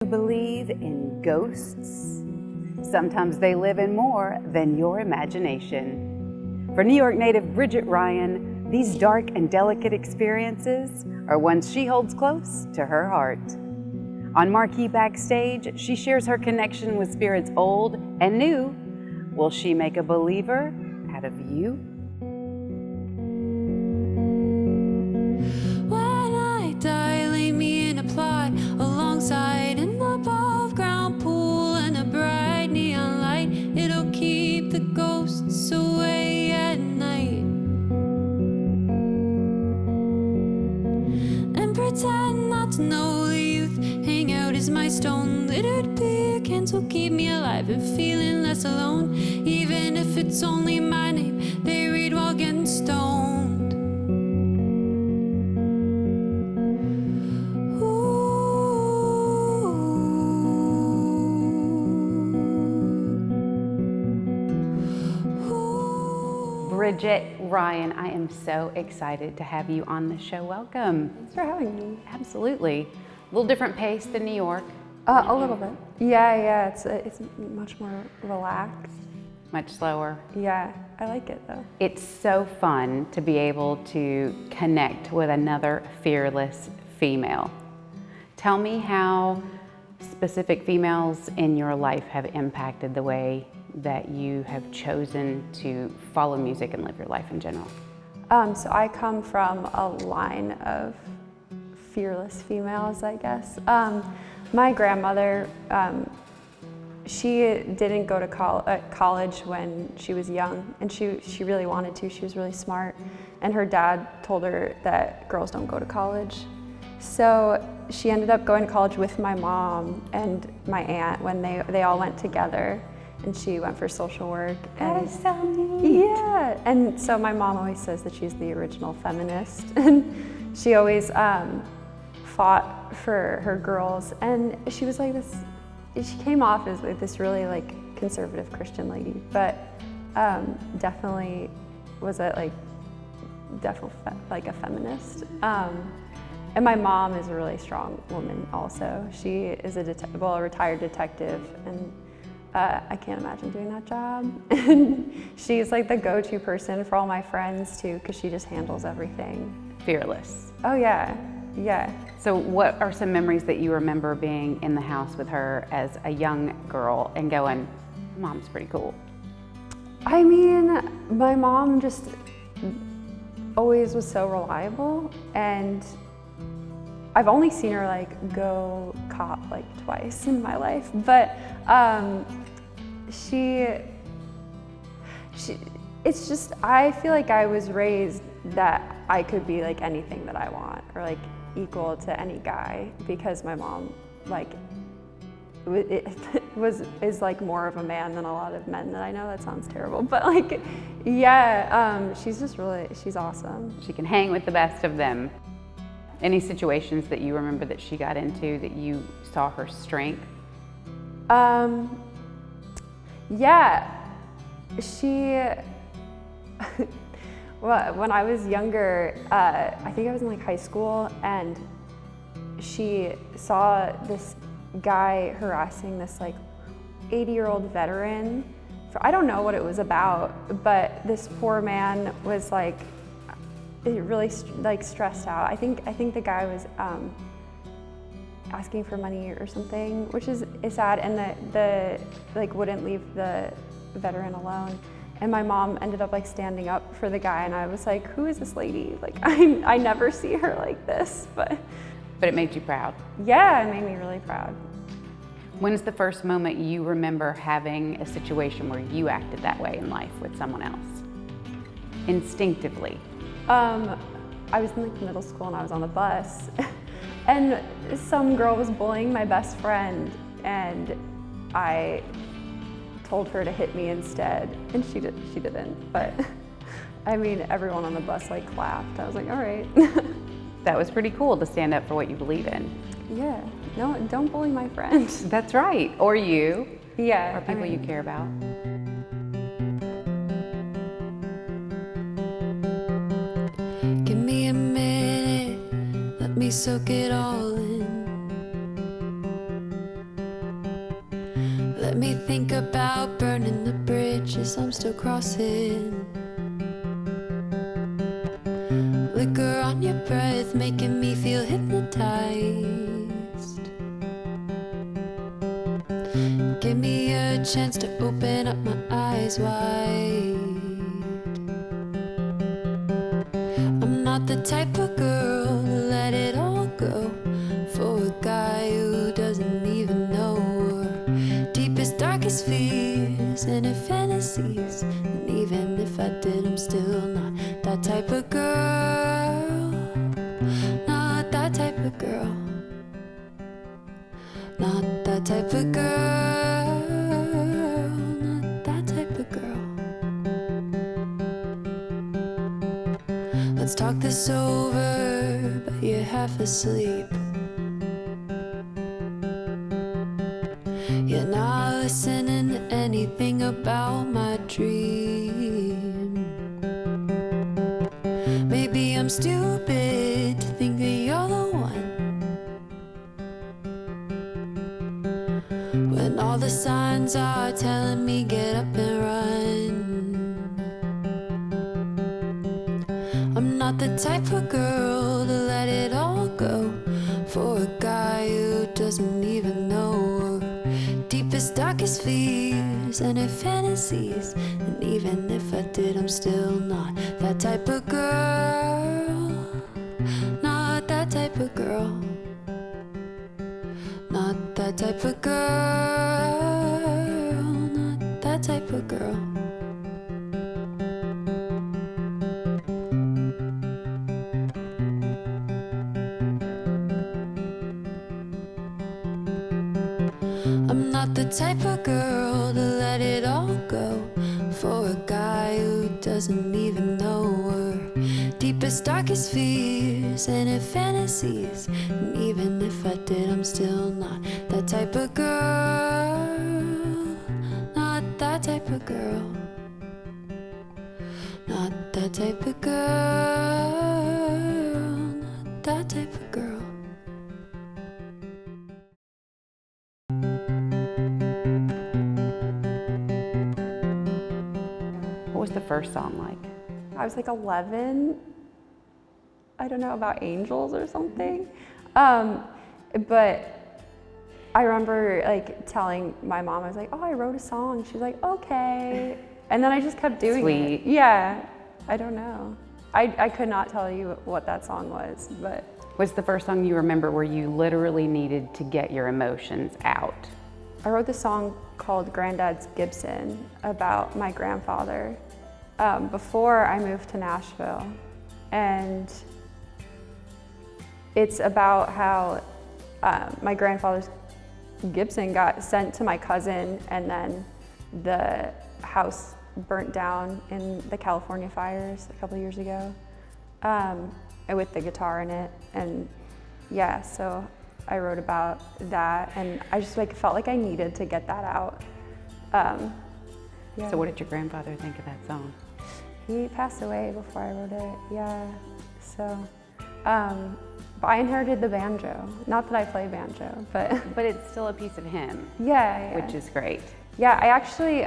Believe in ghosts? Sometimes they live in more than your imagination. For New York native Bridget Rian, these dark and delicate experiences are ones she holds close to her heart. On Marquee Backstage, she shares her connection with spirits old and new. Will she make a believer out of you? When I die, lay me in a plot alongside an above ground pool and a bright neon light. It'll keep the ghosts away at night. And pretend not to know the youth. Hang out as my stone littered beacons will keep me alive and feeling less alone. Even if it's only my name they read while getting stoned. Bridget Rian, I am so excited to have you on the show. Welcome. Thanks for having me. Absolutely. A little different pace than New York. A little bit. Yeah. It's much more relaxed. Much slower. Yeah, I like it though. It's so fun to be able to connect with another fearless female. Tell me how specific females in your life have impacted the way that you have chosen to follow music and live your life in general. So I come from a line of fearless females, I guess. My grandmother, she didn't go to college when she was young, and she really wanted to. She was really smart, and her dad told her that girls don't go to college. So she ended up going to college with my mom and my aunt when they all went together. And she went for social work. That is so neat. Yeah, and so my mom always says that she's the original feminist, and she always fought for her girls. And she was like this. She came off as like this really like conservative Christian lady, but definitely was a a feminist. And my mom is a really strong woman. Also, she is a retired detective, and I can't imagine doing that job. And she's like the go-to person for all my friends too, because she just handles everything. Fearless. Oh yeah. So what are some memories that you remember being in the house with her as a young girl and going, Mom's pretty cool? I mean, my mom just always was so reliable, and I've only seen her like go cop like twice in my life, but it's just, I feel like I was raised that I could be like anything that I want, or like equal to any guy, because my mom like is like more of a man than a lot of men that I know. That sounds terrible, but like, yeah, she's awesome. She can hang with the best of them. Any situations that you remember that she got into that you saw her strength? Yeah, well, when I was younger, I think I was in like high school, and she saw this guy harassing this like 80-year-old veteran. I don't know what it was about, but this poor man was like, really like stressed out. I think the guy was asking for money or something, which is sad, and the like wouldn't leave the veteran alone. And my mom ended up like standing up for the guy, and I was like, who is this lady? Like I never see her like this, but it made you proud. Yeah, it made me really proud. When's the first moment you remember having a situation where you acted that way in life with someone else? Instinctively. I was in like middle school, and I was on the bus, and some girl was bullying my best friend, and I told her to hit me instead, and she didn't, but I mean, everyone on the bus like clapped. I was like, all right. That was pretty cool to stand up for what you believe in. Yeah, no, don't bully my friend. That's right, or you. Yeah. Or people you care about. Give me a minute, let me soak it all in. Let me think about burning the bridges I'm still crossing. Liquor on your breath, making me feel hypnotized. Give me a chance to open up my eyes wide. I'm not the type of girl to let it all go for a guy who doesn't even know her deepest, darkest fears and her fantasies. And even if I did, I'm still not that type of girl. Not that type of girl. Not that type of girl. Not that type of girl. Let's talk this over, but you're half asleep. You're not listening to anything about my dream. Maybe I'm stupid to think that you're the one, when all the signs are telling me get up and run. I'm not the type of girl to let it all go for a guy who doesn't even know her deepest, darkest fears and her fantasies. And even if I did, I'm still not that type of girl. Not that type of girl. Not that type of girl. Not that type of girl. I'm not the type of girl to let it all go for a guy who doesn't even know her deepest, darkest fears and her fantasies. And even if I did, I'm still not that type of girl. Not that type of girl. Not that type of girl. Not that type of girl. What was the first song like? I was like 11. I don't know, about angels or something. But I remember like telling my mom, I was like, oh, I wrote a song. She's like, okay. And then I just kept doing it. Yeah, I don't know. I could not tell you what that song was, but. What's the first song you remember where you literally needed to get your emotions out? I wrote this song called Granddad's Gibson about my grandfather before I moved to Nashville. And it's about how my grandfather's Gibson got sent to my cousin, and then the house burnt down in the California fires a couple years ago, with the guitar in it. And yeah, so I wrote about that, and I just like felt like I needed to get that out. Yeah. So what did your grandfather think of that song? He passed away before I wrote it, yeah. So, but I inherited the banjo. Not that I play banjo, but. But it's still a piece of him. Yeah. Which is great. Yeah, I actually,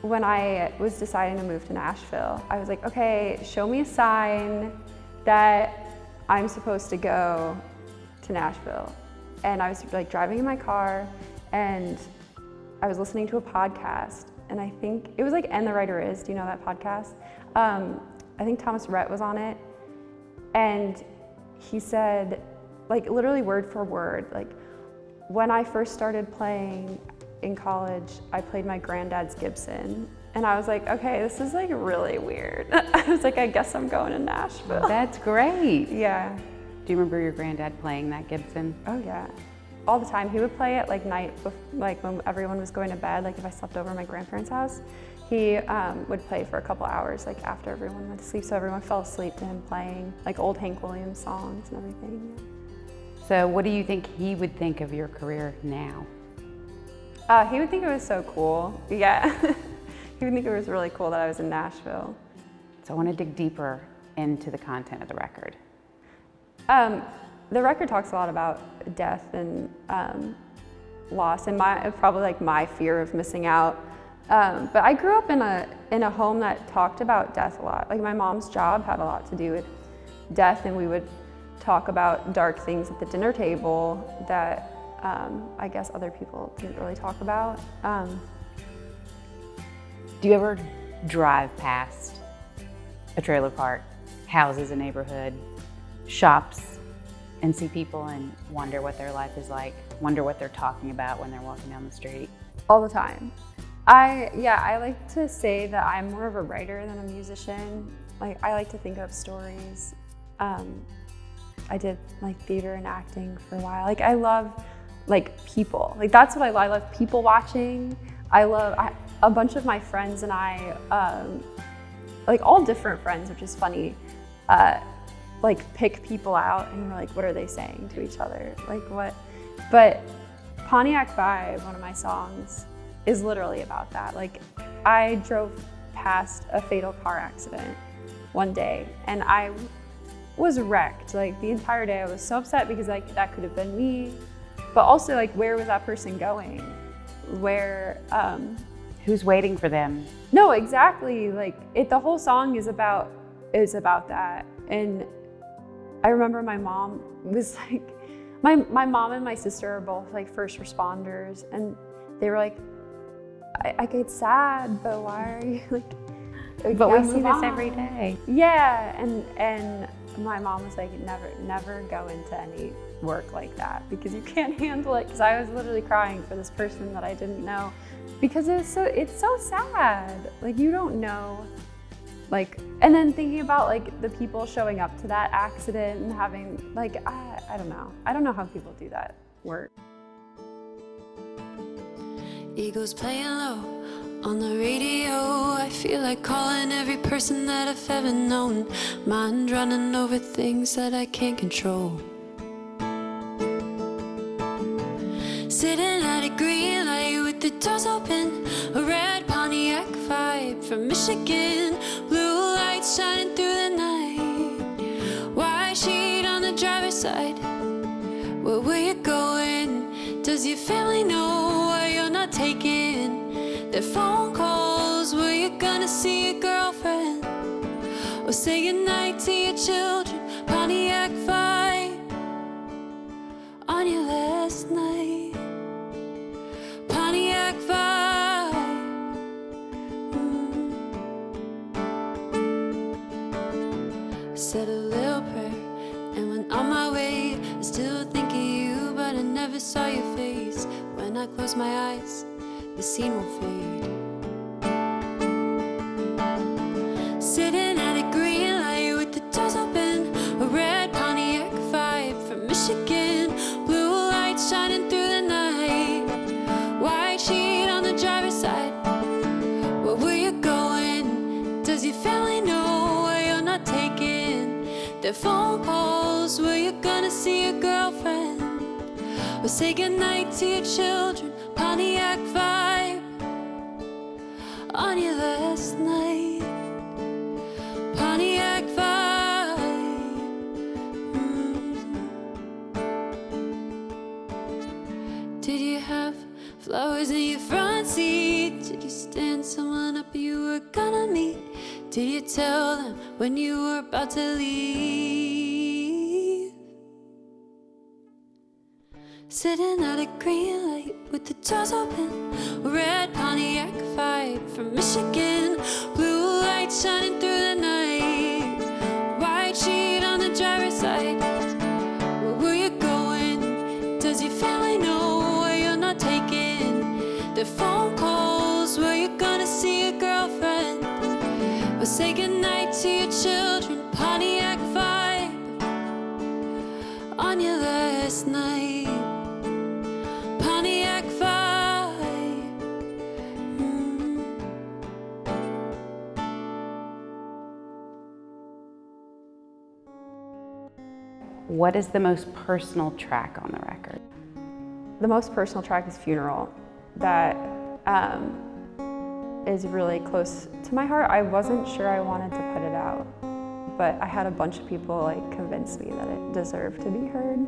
when I was deciding to move to Nashville, I was like, okay, show me a sign that I'm supposed to go to Nashville. And I was like driving in my car, and I was listening to a podcast, and I think it was like And the Writer Is. Do you know that podcast? I think Thomas Rhett was on it, and he said, like literally word for word, like when I first started playing in college, I played my granddad's Gibson. And I was like, okay, this is like really weird. I was like, I guess I'm going to Nashville. That's great. Yeah. Do you remember your granddad playing that Gibson? Oh yeah, all the time. He would play it like like when everyone was going to bed, like if I slept over at my grandparents' house, he would play for a couple hours, like after everyone went to sleep, so everyone fell asleep to him playing like old Hank Williams songs and everything. So what do you think he would think of your career now? He would think it was so cool, yeah. He would think it was really cool that I was in Nashville. So I want to dig deeper into the content of the record. The record talks a lot about death and loss, and probably like my fear of missing out. But I grew up in a home that talked about death a lot. Like my mom's job had a lot to do with death, and we would talk about dark things at the dinner table that I guess other people didn't really talk about. Do you ever drive past a trailer park, houses, a neighborhood, shops, and see people and wonder what their life is like, wonder what they're talking about when they're walking down the street? All the time. I like to say that I'm more of a writer than a musician. Like, I like to think of stories. I did like theater and acting for a while. Like, I love like people. Like, that's what I love. I love people watching. A bunch of my friends and I, like all different friends, which is funny, like pick people out and we're like, what are they saying to each other? Like what? But Pontiac Vibe, one of my songs, is literally about that. Like, I drove past a fatal car accident one day and I was wrecked. Like, the entire day I was so upset because like that could have been me, but also like, where was that person going? Where, who's waiting for them? No, exactly. Like, the whole song is about that. And I remember my mom was like, my mom and my sister are both like first responders, and they were like, I get sad, but why are you like but we see this every day. Yeah, and my mom was like, never go into any work like that because you can't handle it. Because I was literally crying for this person that I didn't know, because it's so sad. Like, you don't know, like, and then thinking about like the people showing up to that accident and having like, I don't know how people do that work. Eagles playing low on the radio. I feel like calling every person that I've ever known. Mind running over things that I can't control. Sitting at a green light with the doors open, a red Pontiac Vibe from Michigan, blue lights shining through the night, white sheet on the driver's side. Where were you going? Does your family know why you're not taking their phone calls? Were you gonna see your girlfriend or say goodnight to your children? Pontiac Vibe on your last night. Pontiac Vibe. Said a little prayer and went on my way. I still think of you, but I never saw your face. When I close my eyes, the scene will fade. Sitting at a green light with the doors open, a red Pontiac Vibe from Michigan, blue lights shining through the night, white sheet on the driver's side. Where were you going? Does your family know why you're not taking their phone calls? Were you gonna see your girlfriend or say goodnight to your children? Pontiac Vibe on your last night. Pontiac Vibe. Did you have flowers in your front seat? Did you stand someone up you were gonna meet? Did you tell them when you were about to leave? Sitting at a green light with the doors open, a red Pontiac Vibe from Michigan, blue lights shining through the night, white sheet on the driver's side. Where were you going? Does your family know why you're not taking their phone calls? Were you gonna see your girlfriend or say goodnight to your children? Pontiac Vibe on your last night. Pontiac Vibe. What is the most personal track on the record? The most personal track is Funeral. That is really close to my heart. I wasn't sure I wanted to put it out, but I had a bunch of people like convince me that it deserved to be heard.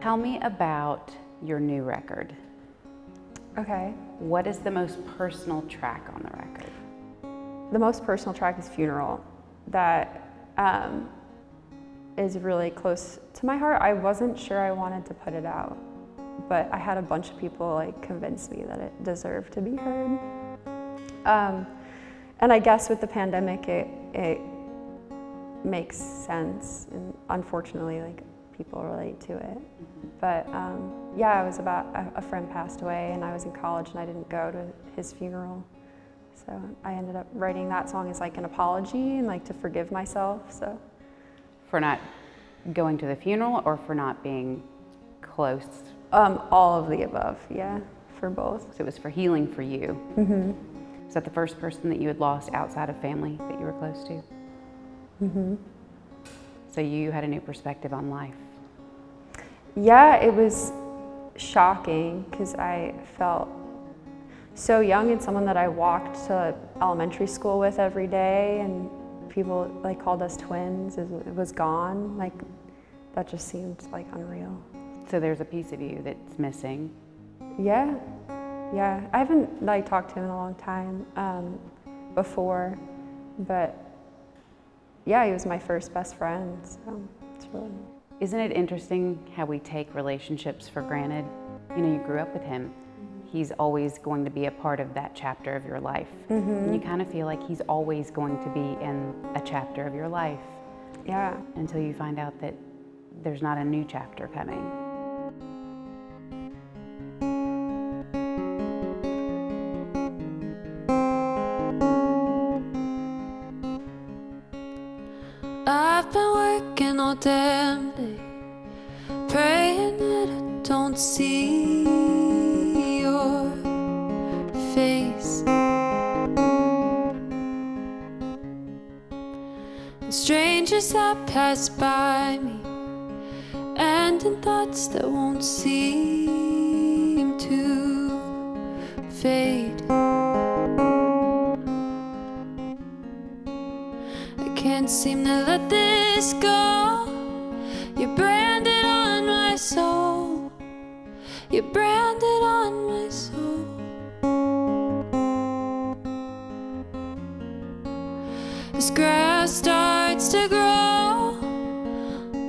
Tell me about your new record. Okay. What is the most personal track on the record? The most personal track is Funeral. That is really close to my heart. I wasn't sure I wanted to put it out, but I had a bunch of people like convince me that it deserved to be heard. And I guess with the pandemic, it makes sense, and unfortunately, like people relate to it. But yeah, it was about a friend passed away, and I was in college, and I didn't go to his funeral. So I ended up writing that song as like an apology and like to forgive myself. So. For not going to the funeral or for not being close? All of the above, yeah, for both. So it was for healing for you. Mm-hmm. Is that the first person that you had lost outside of family that you were close to? Mm-hmm. So you had a new perspective on life. Yeah, it was shocking because I felt so young and someone that I walked to elementary school with every day, and people like called us twins. It was gone. Like that just seemed like unreal. So there's a piece of you that's missing. Yeah, yeah. I haven't like talked to him in a long time before, but yeah, he was my first best friend. So it's really. Isn't it interesting how we take relationships for granted? You know, you grew up with him. He's always going to be a part of that chapter of your life. Mm-hmm. And you kind of feel like he's always going to be in a chapter of your life. Yeah. Until you find out that there's not a new chapter coming. I've been working all damn day, praying that I don't see your face. And strangers that pass by me, and in thoughts that won't seem to fade. Can't seem to let this go. You're branded on my soul. You're branded on my soul. As grass starts to grow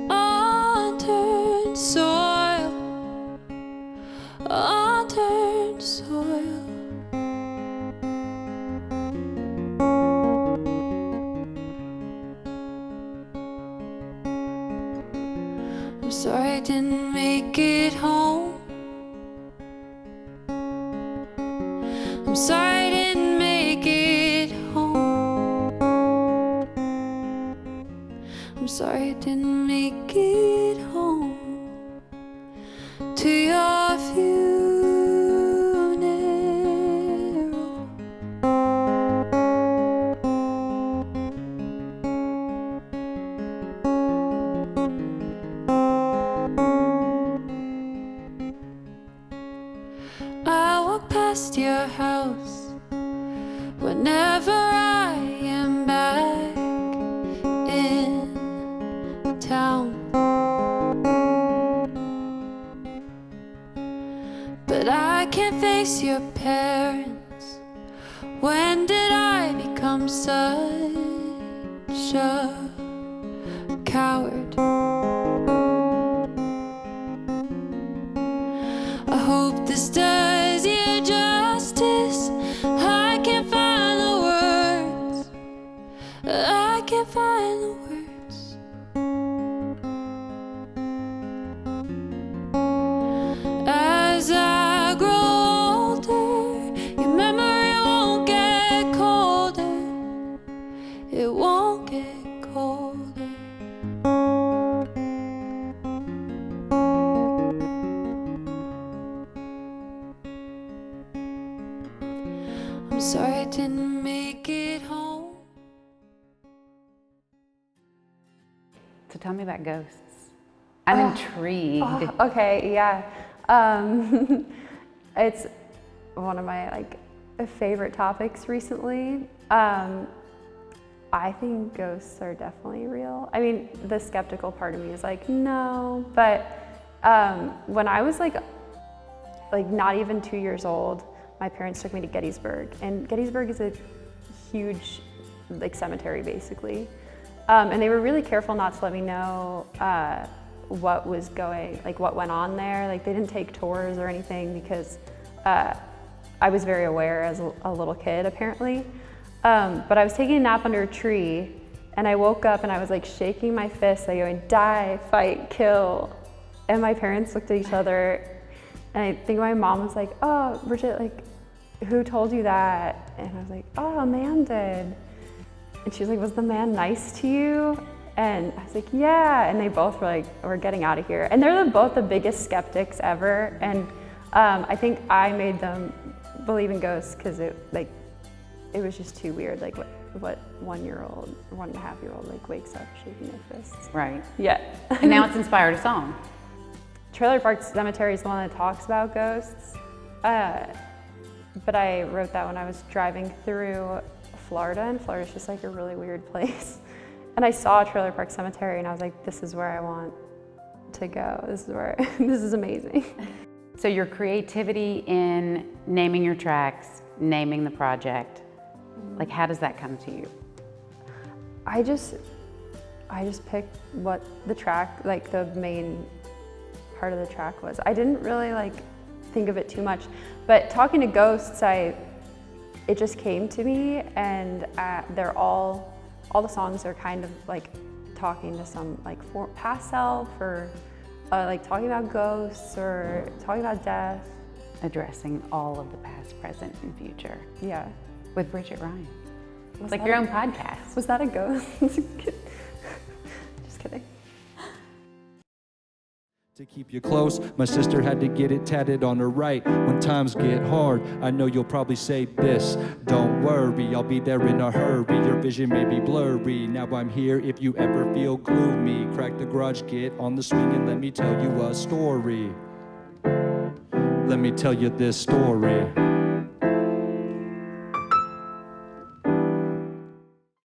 on turned soil, on turned soil. I'm sorry I didn't make it home. I'm sorry I didn't make it home. I'm sorry I didn't make it home to your funeral. I walk past your house whenever I am back in town, but I can't face your parents. When did I become such a coward? I hope this does you justice. I can't find the words. I can't find the words. As I grow older, your memory won't get colder. It won't get colder. I'm sorry I didn't make it home. So tell me about ghosts. I'm intrigued. Okay, yeah. It's one of my like favorite topics recently. I think ghosts are definitely real. I mean, the skeptical part of me is like, no, but when I was like not even 2 years old, my parents took me to Gettysburg, and Gettysburg is a huge like cemetery basically. And they were really careful not to let me know what went on there. Like they didn't take tours or anything because I was very aware as a little kid apparently. But I was taking a nap under a tree and I woke up and I was like shaking my fist, like going, die, fight, kill. And my parents looked at each other and I think my mom was like, oh, Bridget, like, who told you that? And I was like, oh, a man did. And she was like, was the man nice to you? And I was like, yeah. And they both were like, we're getting out of here. And they're both the biggest skeptics ever. And I think I made them believe in ghosts because it was just too weird. Like what 1 year old or 1.5 year old like wakes up shaking their fists. Right. Yeah. And now it's inspired a song. Trailer Park Cemetery is the one that talks about ghosts. But I wrote that when I was driving through Florida, and Florida's just like a really weird place. And I saw Trailer Park Cemetery and I was like, this is where I want to go. This is amazing. So your creativity in naming your tracks, naming the project, like how does that come to you? I just picked what the track, like the main part of the track was. I didn't really like think of it too much, but talking to ghosts, it just came to me, and they're all the songs are kind of like talking to some like past self, or like talking about ghosts or talking about death. Addressing all of the past, present, and future. Yeah. With Bridget Rian. It's like your own podcast. Was that a ghost? Just kidding. To keep you close, my sister had to get it tatted on her right. When times get hard, I know you'll probably say this. Don't worry, I'll be there in a hurry. Your vision may be blurry. Now I'm here if you ever feel gloomy. Crack the garage, get on the swing, and let me tell you a story. Let me tell you this story.